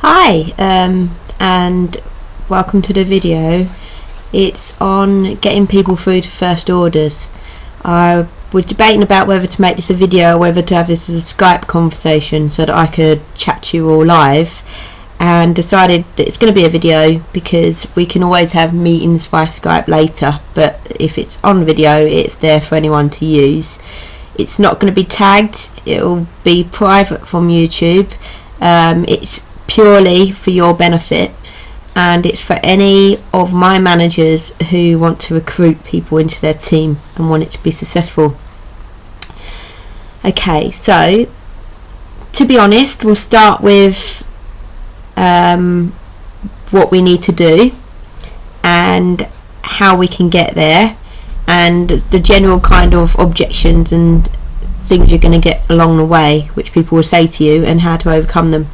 Hi, and welcome to the video. It's on getting people through to first orders. I was debating about whether to make this a video or whether to have this as a Skype conversation so that I could chat to you all live, and decided that it's going to be a video because we can always have meetings via Skype later, but if it's on video it's there for anyone to use. It's not going to be tagged, it'll be private from YouTube. It's purely for your benefit, and it's for any of my managers who want to recruit people into their team and want it to be successful. Okay, so to be honest, we'll start with what we need to do and how we can get there, and the general kind of objections and things you're going to get along the way which people will say to you and how to overcome them.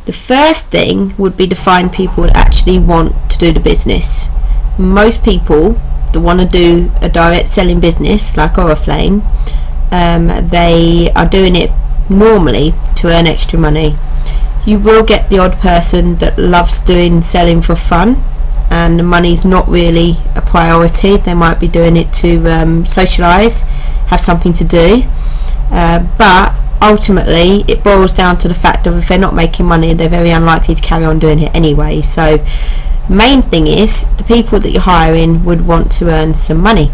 The first thing would be to find people that actually want to do the business. Most people that want to do a direct selling business like Oriflame, they are doing it normally to earn extra money. You will get the odd person that loves doing selling for fun and the money's not really a priority. They might be doing it to socialise, have something to do, but ultimately it boils down to the fact of if they're not making money, they're very unlikely to carry on doing it anyway. So the main thing is the people that you're hiring would want to earn some money.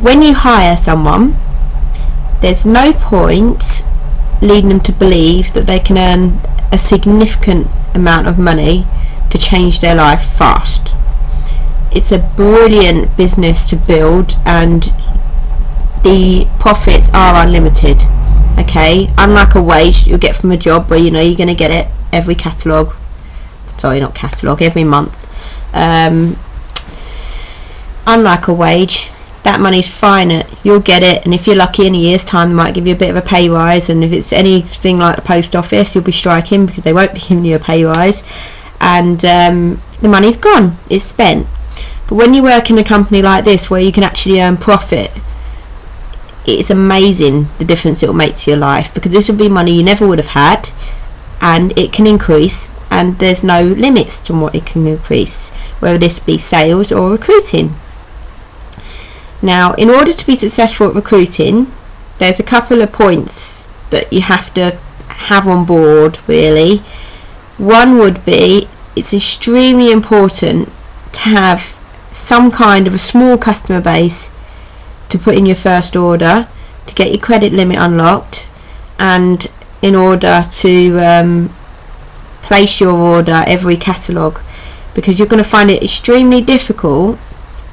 When you hire someone, there's no point leading them to believe that they can earn a significant amount of money to change their life fast. It's a brilliant business to build and the profits are unlimited. Okay, unlike a wage you'll get from a job where you know you're going to get it every every month. Unlike a wage, that money's finite. You'll get it, and if you're lucky in a year's time they might give you a bit of a pay rise, and if it's anything like the post office you'll be striking because they won't be giving you a pay rise, and the money's gone, it's spent. But when you work in a company like this where you can actually earn profit, it's amazing the difference it will make to your life, because this will be money you never would have had and it can increase, and there's no limits to what it can increase, whether this be sales or recruiting. Now, in order to be successful at recruiting, there's a couple of points that you have to have on board really. One would be, it's extremely important to have some kind of a small customer base to put in your first order to get your credit limit unlocked, and in order to place your order every catalogue, because you're going to find it extremely difficult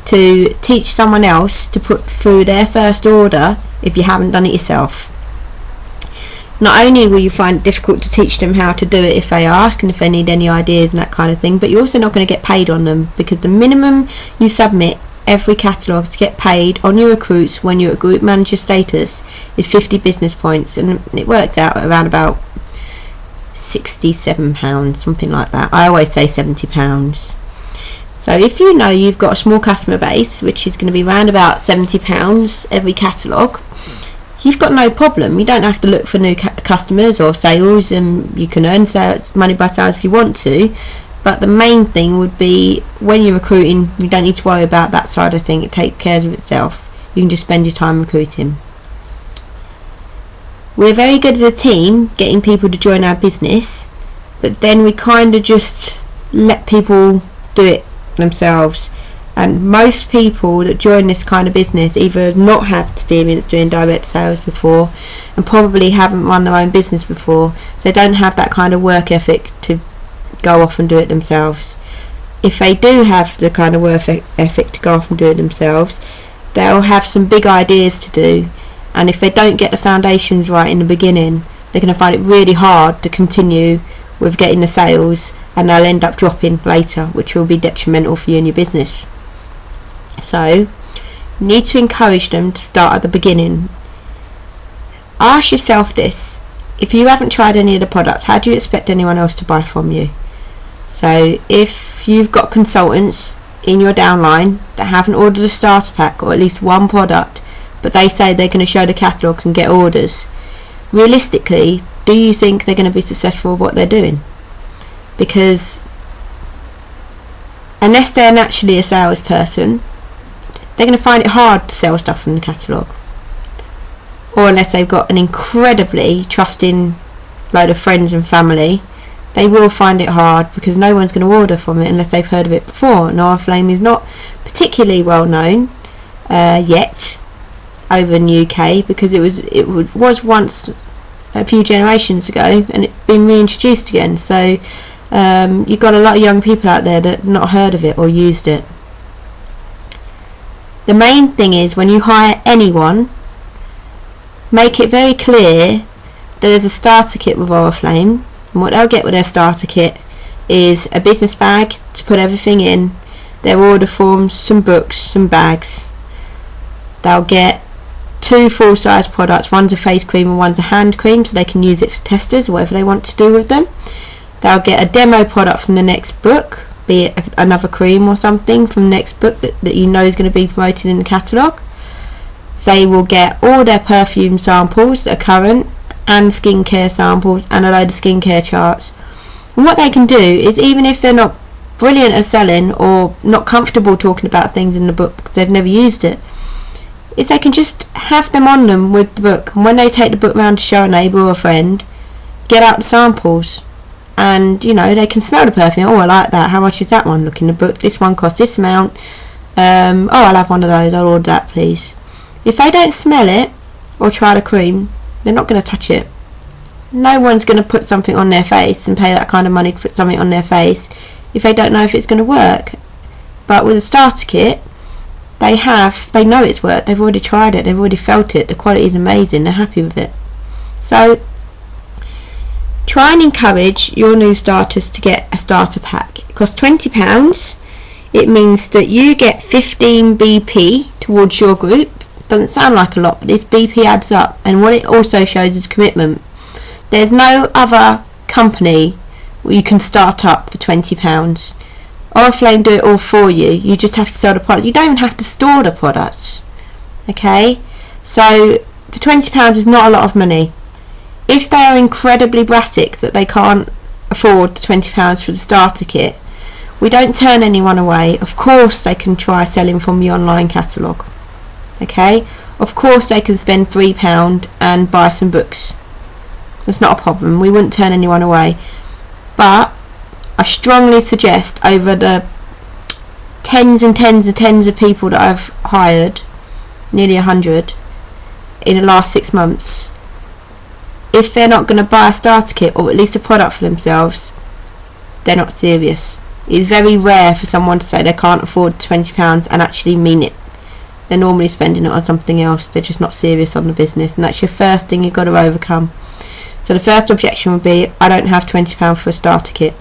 to teach someone else to put through their first order if you haven't done it yourself. Not only will you find it difficult to teach them how to do it if they ask and if they need any ideas and that kind of thing, but you're also not going to get paid on them, because the minimum you submit every catalogue to get paid on your recruits when you're at group manager status is 50 business points, and it works out at around about £67, something like that. I always say £70. So if you know you've got a small customer base which is going to be around about £70 every catalogue, you've got no problem. You don't have to look for new customers or sales, and you can earn money by sales if you want to. But the main thing would be when you're recruiting, you don't need to worry about that side of thing. It takes care of itself. You can just spend your time recruiting. We're very good as a team getting people to join our business, but then we kind of just let people do it themselves. And most people that join this kind of business either not have experience doing direct sales before and probably haven't run their own business before. They don't have that kind of work ethic to go off and do it themselves. If they do have the kind of work ethic to go off and do it themselves, they'll have some big ideas to do, and if they don't get the foundations right in the beginning, they're going to find it really hard to continue with getting the sales, and they'll end up dropping later, which will be detrimental for you and your business. So you need to encourage them to start at the beginning. Ask yourself this: if you haven't tried any of the products, how do you expect anyone else to buy from you? So if you've got consultants in your downline that haven't ordered a starter pack or at least one product, but they say they're going to show the catalogues and get orders, realistically do you think they're going to be successful at what they're doing? Because unless they're naturally a salesperson, they're going to find it hard to sell stuff from the catalogue. Or unless they've got an incredibly trusting load of friends and family, they will find it hard, because no one's going to order from it unless they've heard of it before. And Oriflame is not particularly well known yet over in the UK, because it was once a few generations ago, and it's been reintroduced again. So you've got a lot of young people out there that have not heard of it or used it. The main thing is, when you hire anyone, make it very clear that there's a starter kit with Oriflame. And what they'll get with their starter kit is a business bag to put everything in, their order forms, some books, some bags. They'll get 2 full-size products. One's a face cream and one's a hand cream, so they can use it for testers or whatever they want to do with them. They'll get a demo product from the next book, be it another cream or something from the next book that you know is going to be promoted in the catalogue. They will get all their perfume samples that are current, and skincare samples, and a load of skincare charts. And what they can do is, even if they're not brilliant at selling or not comfortable talking about things in the book because they've never used it, is they can just have them on them with the book, and when they take the book round to show a neighbour or a friend, get out the samples, and they can smell the perfume. Oh, I like that, how much is that one? Look in the book, this one costs this amount. Oh, I'll have one of those, I'll order that please. If they don't smell it or try the cream, they're not going to touch it. No one's going to put something on their face and pay that kind of money to put something on their face if they don't know if it's going to work. But with a starter kit, they know it's worked, they've already tried it, they've already felt it, the quality is amazing, they're happy with it. So try and encourage your new starters to get a starter pack. It costs £20. It means that you get 15 BP towards your group. Doesn't sound like a lot, but this BP adds up, and what it also shows is commitment. There's no other company where you can start up for £20. Oriflame do it all for you. You just have to sell the product. You don't even have to store the products. Okay, so for £20 is not a lot of money. If they are incredibly brassic that they can't afford the £20 for the starter kit, we don't turn anyone away. Of course they can try selling from the online catalogue. Okay, of course they can spend £3 and buy some books. That's not a problem. We wouldn't turn anyone away. But I strongly suggest, over the tens and tens and tens of people that I've hired, nearly 100 in the last 6 months, if they're not going to buy a starter kit or at least a product for themselves, they're not serious. It's very rare for someone to say they can't afford £20 and actually mean it. They're normally spending it on something else. They're just not serious on the business, and that's your first thing you've got to overcome. So the first objection would be, I don't have £20 for a starter kit.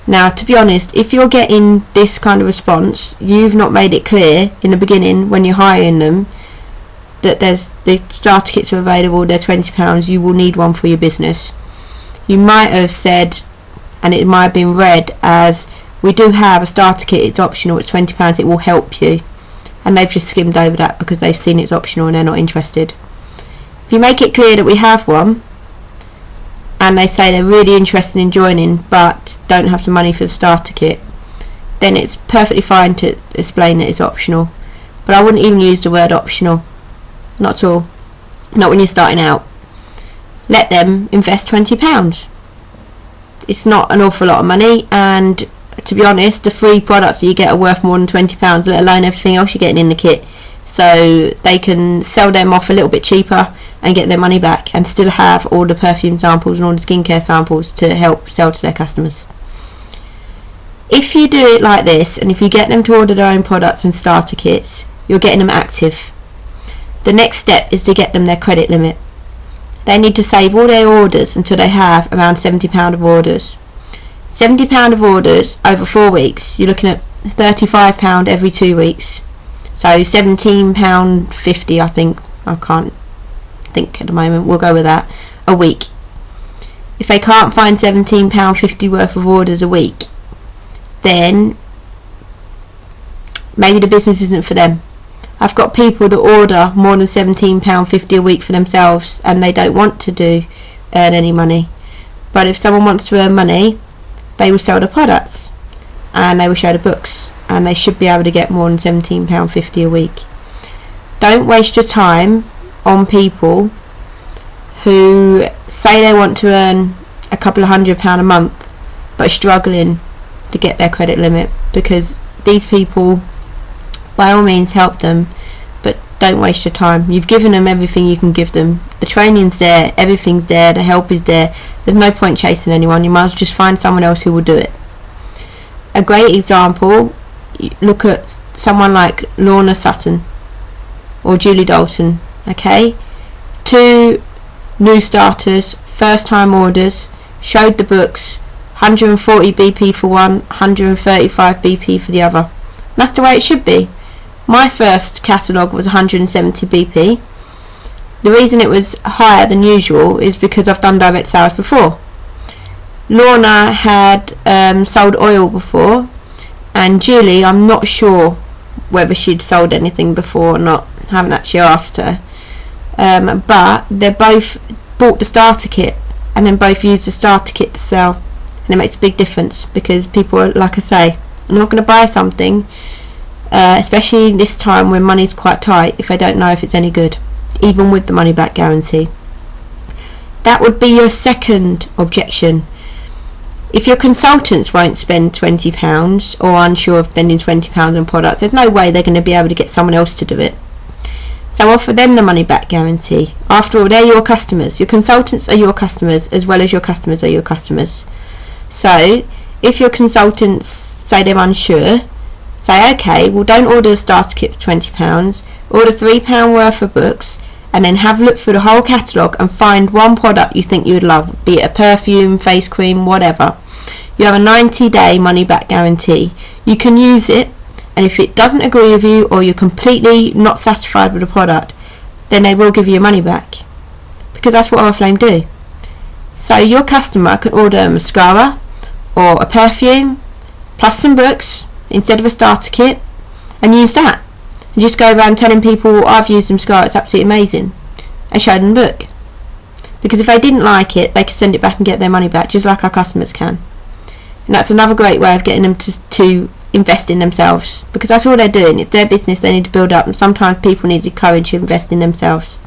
Now, to be honest, if you're getting this kind of response, you've not made it clear in the beginning when you're hiring them that the starter kits are available, they're £20, you will need one for your business. You might have said, and it might have been read as, we do have a starter kit, it's optional, it's £20, it will help you. And they've just skimmed over that because they've seen it's optional and they're not interested. If you make it clear that we have one, and they say they're really interested in joining but don't have the money for the starter kit, then it's perfectly fine to explain that it's optional. But I wouldn't even use the word optional. Not at all. Not when you're starting out. Let them invest £20. It's not an awful lot of money, and to be honest, the free products that you get are worth more than £20, let alone everything else you're getting in the kit. So they can sell them off a little bit cheaper and get their money back, and still have all the perfume samples and all the skincare samples to help sell to their customers. If you do it like this, and if you get them to order their own products and starter kits, you're getting them active. The next step is to get them their credit limit. They need to save all their orders until they have around £70 of orders. £70 of orders over 4 weeks, you're looking at £35 every 2 weeks. So £17.50, I think. I can't think at the moment. We'll go with that. A week. If they can't find £17.50 worth of orders a week, then maybe the business isn't for them. I've got people that order more than £17.50 a week for themselves, and they don't want to do earn any money. But if someone wants to earn money, they will sell the products and they will show the books, and they should be able to get more than £17.50 a week. Don't waste your time on people who say they want to earn a couple of £100 a month but are struggling to get their credit limit, because these people, by all means, help them, but don't waste your time. You've given them everything you can give them. The training's there, everything's there, the help is there. There's no point chasing anyone. You might as well just find someone else who will do it. A great example, look at someone like Lorna Sutton or Julie Dalton. Okay, 2 new starters, first time orders, showed the books, 140 BP for one, 135 BP for the other. That's the way it should be. My first catalogue was 170 BP. The reason it was higher than usual is because I've done direct sales before. Lorna had sold oil before, and Julie, I'm not sure whether she'd sold anything before or not. I haven't actually asked her. But they both bought the starter kit and then both used the starter kit to sell, and it makes a big difference, because people are, like I say, are not going to buy something, especially this time when money's quite tight, if they don't know if it's any good, even with the money back guarantee. That would be your second objection. If your consultants won't spend £20 or unsure of spending £20 on products, there's no way they're going to be able to get someone else to do it. So offer them the money back guarantee. After all, they're your customers. Your consultants are your customers as well as your customers are your customers. So if your consultants say they're unsure, say, okay, well, don't order a starter kit for £20, order £3 worth of books, and then have a look through the whole catalogue and find one product you think you would love, be it a perfume, face cream, whatever. You have a 90-day money back guarantee. You can use it, and if it doesn't agree with you or you're completely not satisfied with the product, then they will give you your money back, because that's what Oriflame do. So your customer can order a mascara or a perfume plus some books instead of a starter kit and use that. And just go around telling people, I've used the mascara, it's absolutely amazing, and show them the book. Because if they didn't like it, they could send it back and get their money back, just like our customers can. And that's another great way of getting them to invest in themselves, because that's all they're doing. It's their business they need to build up, and sometimes people need the courage to invest in themselves.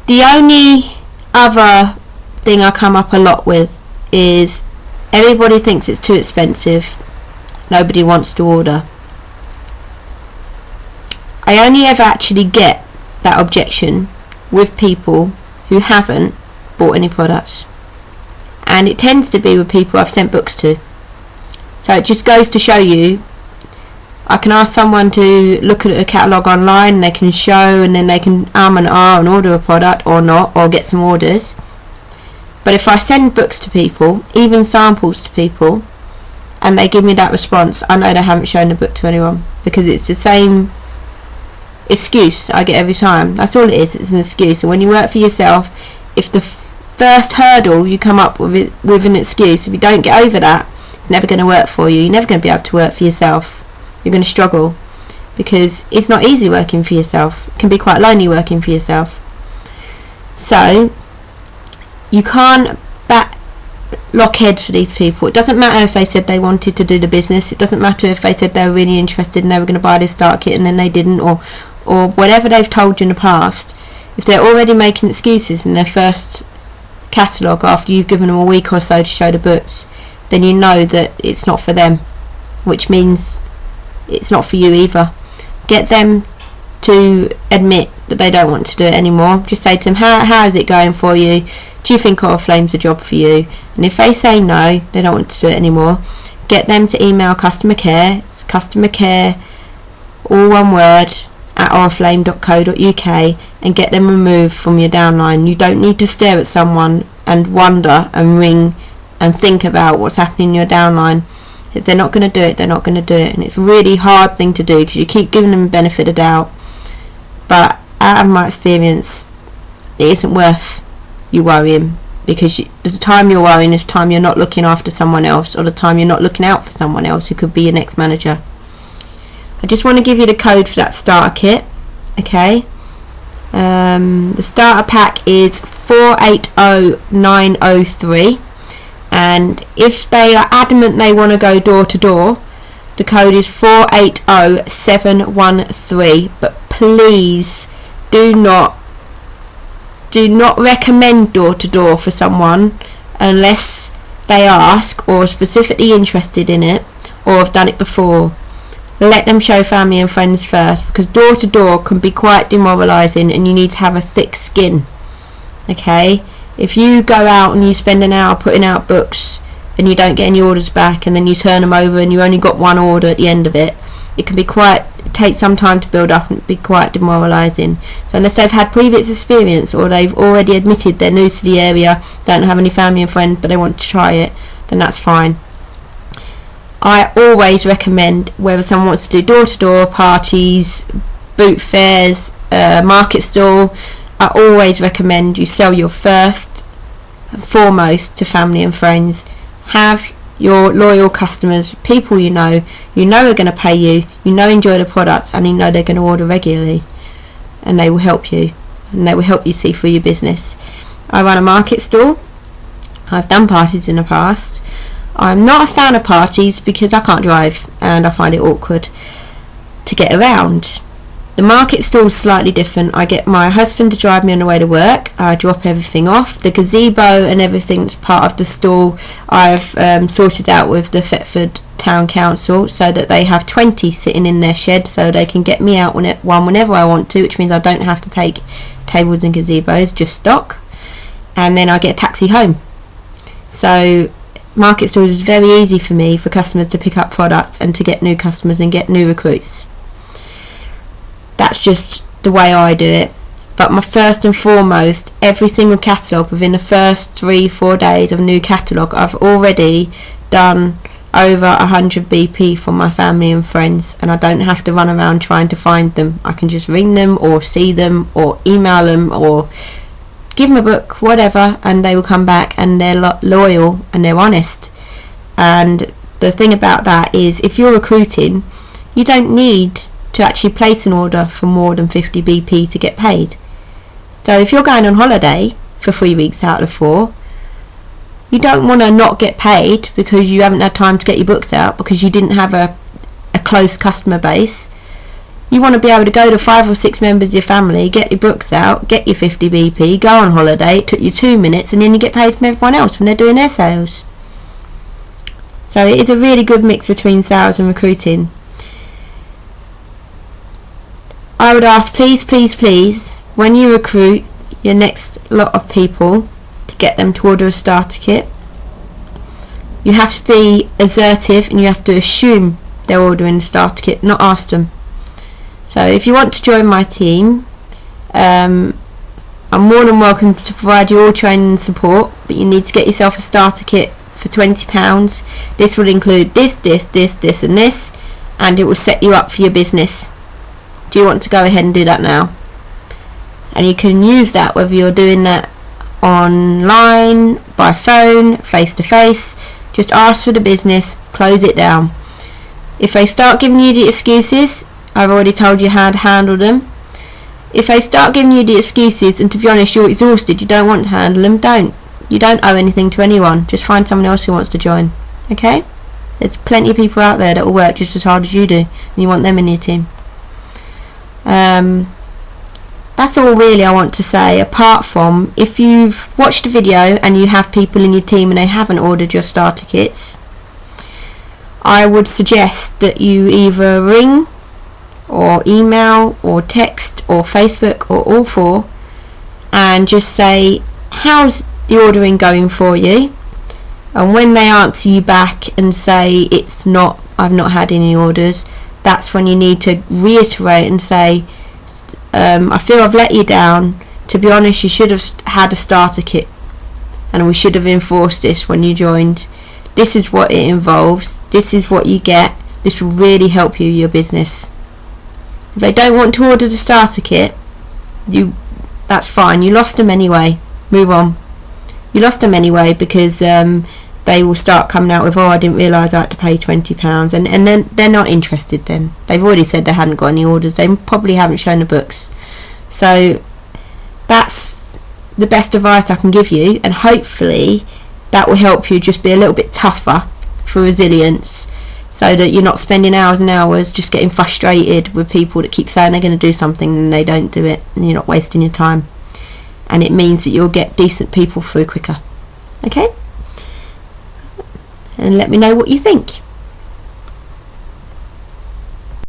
The only other thing I come up a lot with is everybody thinks it's too expensive. Nobody wants to order. I only ever actually get that objection with people who haven't bought any products, and it tends to be with people I've sent books to. So it just goes to show you, I can ask someone to look at a catalogue online, and they can show, and then they can and order a product or not, or get some orders. But if I send books to people, even samples to people, and they give me that response, I know they haven't shown the book to anyone, because it's the same excuse I get every time. That's all it is, it's an excuse. And when you work for yourself, if the first hurdle you come up with an excuse, if you don't get over that, it's never going to work for you. You're never going to be able to work for yourself. You're going to struggle, because it's not easy working for yourself. It can be quite lonely working for yourself. So you can't lock heads for these people. It doesn't matter if they said they wanted to do the business. It doesn't matter if they said they were really interested and they were going to buy this start kit and then they didn't, or whatever they've told you in the past. If they're already making excuses in their first catalogue after you've given them a week or so to show the books, then you know that it's not for them, which means it's not for you either. Get them to admit that they don't want to do it anymore. Just say to them, how is it going for you? Do you think Oriflame's a job for you? And if they say no, they don't want to do it anymore, get them to email customer care. It's customer care, all one word, at oriflame.co.uk, and get them removed from your downline. You don't need to stare at someone and wonder and ring and think about what's happening in your downline. If they're not going to do it, they're not going to do it. And it's a really hard thing to do, because you keep giving them the benefit of doubt. But out of my experience, it isn't worth you worrying, because the time you're worrying is the time you're not looking after someone else, or the time you're not looking out for someone else who could be your next manager. I just want to give you the code for that starter kit, okay? The starter pack is 480903, and if they are adamant they want to go door to door, the code is 480713. But please do not recommend door to door for someone unless they ask or are specifically interested in it or have done it before. Let them show family and friends first, because door to door can be quite demoralising and you need to have a thick skin. Okay, if you go out and you spend an hour putting out books and you don't get any orders back, and then you turn them over and you only got one order at the end of it, it can be take some time to build up and be quite demoralising. So unless they've had previous experience or they've already admitted they're new to the area, don't have any family and friends, but they want to try it, then that's fine. I always recommend, whether someone wants to do door to door, parties, boot fairs, market stall, I always recommend you sell your first and foremost to family and friends. Have your loyal customers, people you know are going to pay you, enjoy the products, and you know they're going to order regularly, and they will help you, and they will help you see through your business. I run a market stall. I've done parties in the past. I'm not a fan of parties because I can't drive and I find it awkward to get around. The market stall is slightly different. I get my husband to drive me on the way to work. I drop everything off. The gazebo and everything's part of the stall I've sorted out with the Thetford Town Council, so that they have 20 sitting in their shed, so they can get me out whenever I want to, which means I don't have to take tables and gazebos, just stock, and then I get a taxi home. So market stall is very easy for me, for customers to pick up products and to get new customers and get new recruits. That's just the way I do it. But my first and foremost, every single catalogue, within the first 3-4 days of a new catalogue, I've already done over 100 BP for my family and friends, and I don't have to run around trying to find them. I can just ring them or see them or email them or give them a book, whatever, and they will come back, and they're loyal and they're honest. And the thing about that is, if you're recruiting, you don't need to actually place an order for more than 50 BP to get paid. So if you're going on holiday for 3 weeks out of 4, you don't want to not get paid because you haven't had time to get your books out, because you didn't have a close customer base. You want to be able to go to 5 or 6 members of your family, get your books out, get your 50 BP, go on holiday. It took you 2 minutes, and then you get paid from everyone else when they're doing their sales. So it is a really good mix between sales and recruiting. I would ask, please, when you recruit your next lot of people to get them to order a starter kit, you have to be assertive and you have to assume they're ordering a starter kit, not ask them. So if you want to join my team, I'm more than welcome to provide you all training and support, but you need to get yourself a starter kit for £20. This will include this and this, and it will set you up for your business. Do you want to go ahead and do that now? And you can use that whether you're doing that online, by phone, face to face. Just ask for the business, close it down. If they start giving you the excuses, I've already told you how to handle them. If they start giving you the excuses, and to be honest you're exhausted, you don't want to handle them, don't. You don't owe anything to anyone. Just find someone else who wants to join. Okay? There's plenty of people out there that will work just as hard as you do, and you want them in your team. That's all really I want to say, apart from, if you've watched a video and you have people in your team and they haven't ordered your starter kits, I would suggest that you either ring or email or text or Facebook or all four and just say, how's the ordering going for you? And when they answer you back and say, I've not had any orders, that's when you need to reiterate and say, I feel I've let you down. To be honest, you should have had a starter kit, and we should have enforced this when you joined. This is what it involves. This is what you get. This will really help your business. If they don't want to order the starter kit, that's fine. You lost them anyway. Move on. You lost them anyway because they will start coming out with, I didn't realise I had to pay £20, and then they're not interested then. They've already said they hadn't got any orders. They probably haven't shown the books. So that's the best advice I can give you, and hopefully that will help you just be a little bit tougher for resilience, so that you're not spending hours and hours just getting frustrated with people that keep saying they're going to do something and they don't do it, and you're not wasting your time. And it means that you'll get decent people through quicker. Okay? And let me know what you think.